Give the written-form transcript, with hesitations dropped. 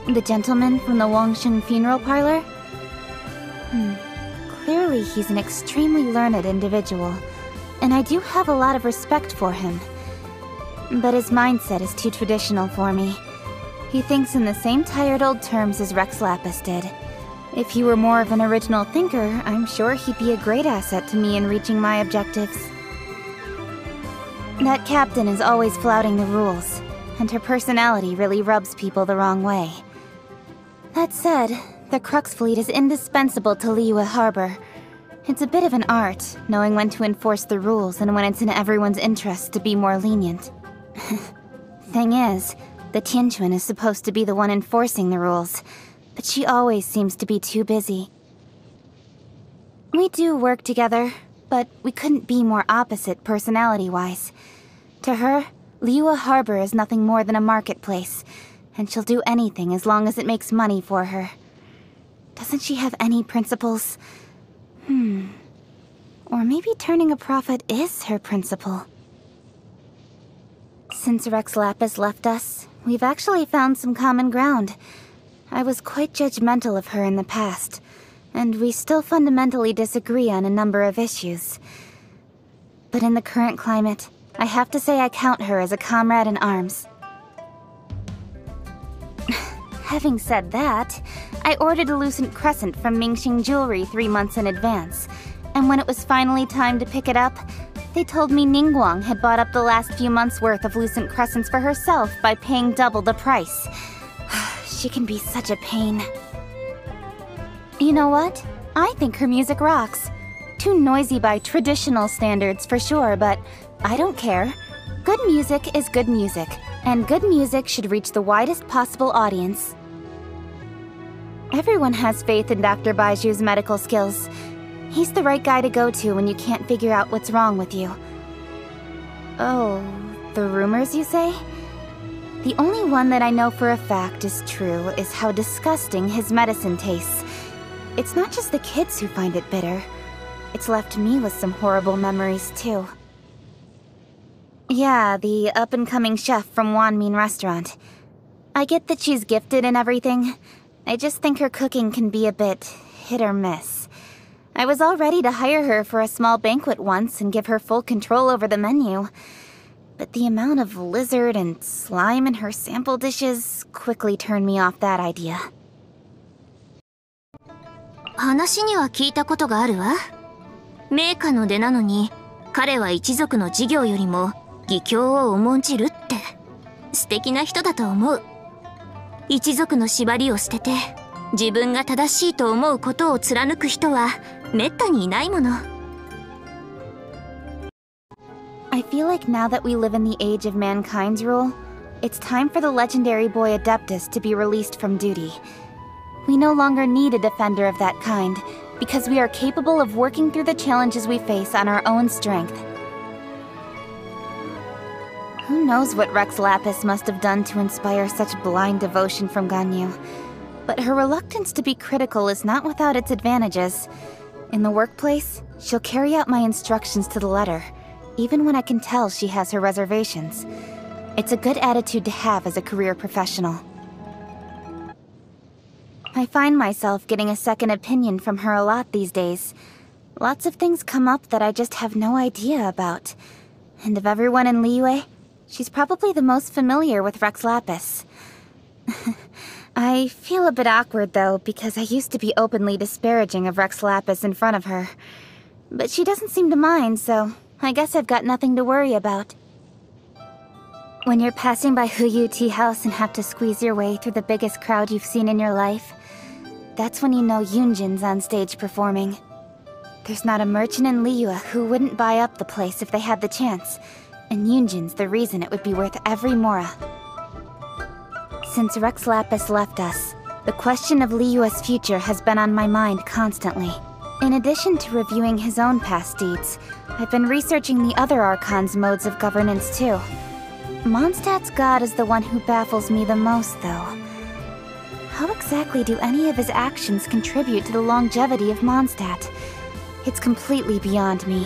The gentleman from the Wangshen funeral parlor? Clearly he's an extremely learned individual, and I do have a lot of respect for him. But his mindset is too traditional for me. He thinks in the same tired old terms as Rex Lapis did. If he were more of an original thinker, I'm sure he'd be a great asset to me in reaching my objectives. That captain is always flouting the rules, and her personality really rubs people the wrong way. That said, the Crux fleet is indispensable to Liyue Harbor. It's a bit of an art, knowing when to enforce the rules and when it's in everyone's interest to be more lenient. Thing is, the Tianquan is supposed to be the one enforcing the rules, but she always seems to be too busy. We do work together, but we couldn't be more opposite personality-wise. To her, Liyue Harbor is nothing more than a marketplace, and she'll do anything as long as it makes money for her. Doesn't she have any principles? Or maybe turning a profit is her principle. Since Rex Lapis left us, we've actually found some common ground. I was quite judgmental of her in the past, and we still fundamentally disagree on a number of issues. But in the current climate, I have to say I count her as a comrade in arms. Having said that, I ordered a Lucent Crescent from Mingxing Jewelry 3 months in advance, and when it was finally time to pick it up, they told me Ningguang had bought up the last few months' worth of Lucent Crescents for herself by paying double the price. She can be such a pain. You know what? I think her music rocks. Too noisy by traditional standards for sure, but I don't care. Good music is good music, and good music should reach the widest possible audience. Everyone has faith in Dr. Baizhu's medical skills. He's the right guy to go to when you can't figure out what's wrong with you. Oh, the rumors, you say? The only one that I know for a fact is true is how disgusting his medicine tastes. It's not just the kids who find it bitter. It's left me with some horrible memories, too. Yeah, the up-and-coming chef from Wanmin Restaurant. I get that she's gifted and everything. I just think her cooking can be a bit hit or miss. I was all ready to hire her for a small banquet once and give her full control over the menu. But the amount of lizard and slime in her sample dishes quickly turned me off that idea. 話には聞いたことがあるわ。名家の出なのに、彼は一族の事業よりも義教を重んじるって、素敵な人だと思う。一族の縛りを捨てて、自分が正しいと思うことを貫く人はめったにいないもの。I feel like now that we live in the age of mankind's rule, it's time for the legendary boy Adeptus to be released from duty. We no longer need a defender of that kind, because we are capable of working through the challenges we face on our own strength. Who knows what Rex Lapis must have done to inspire such blind devotion from Ganyu. But her reluctance to be critical is not without its advantages. In the workplace, she'll carry out my instructions to the letter, even when I can tell she has her reservations. It's a good attitude to have as a career professional. I find myself getting a second opinion from her a lot these days. Lots of things come up that I just have no idea about. And of everyone in Liyue, she's probably the most familiar with Rex Lapis. I feel a bit awkward though, because I used to be openly disparaging of Rex Lapis in front of her. But she doesn't seem to mind, so I guess I've got nothing to worry about. When you're passing by Huyu Tea House and have to squeeze your way through the biggest crowd you've seen in your life, that's when you know Yunjin's on stage performing. There's not a merchant in Liyue who wouldn't buy up the place if they had the chance, and Yunjin's the reason it would be worth every mora. Since Rex Lapis left us, the question of Liyue's future has been on my mind constantly. In addition to reviewing his own past deeds, I've been researching the other Archon's modes of governance too. Mondstadt's god is the one who baffles me the most, though. How exactly do any of his actions contribute to the longevity of Mondstadt? It's completely beyond me.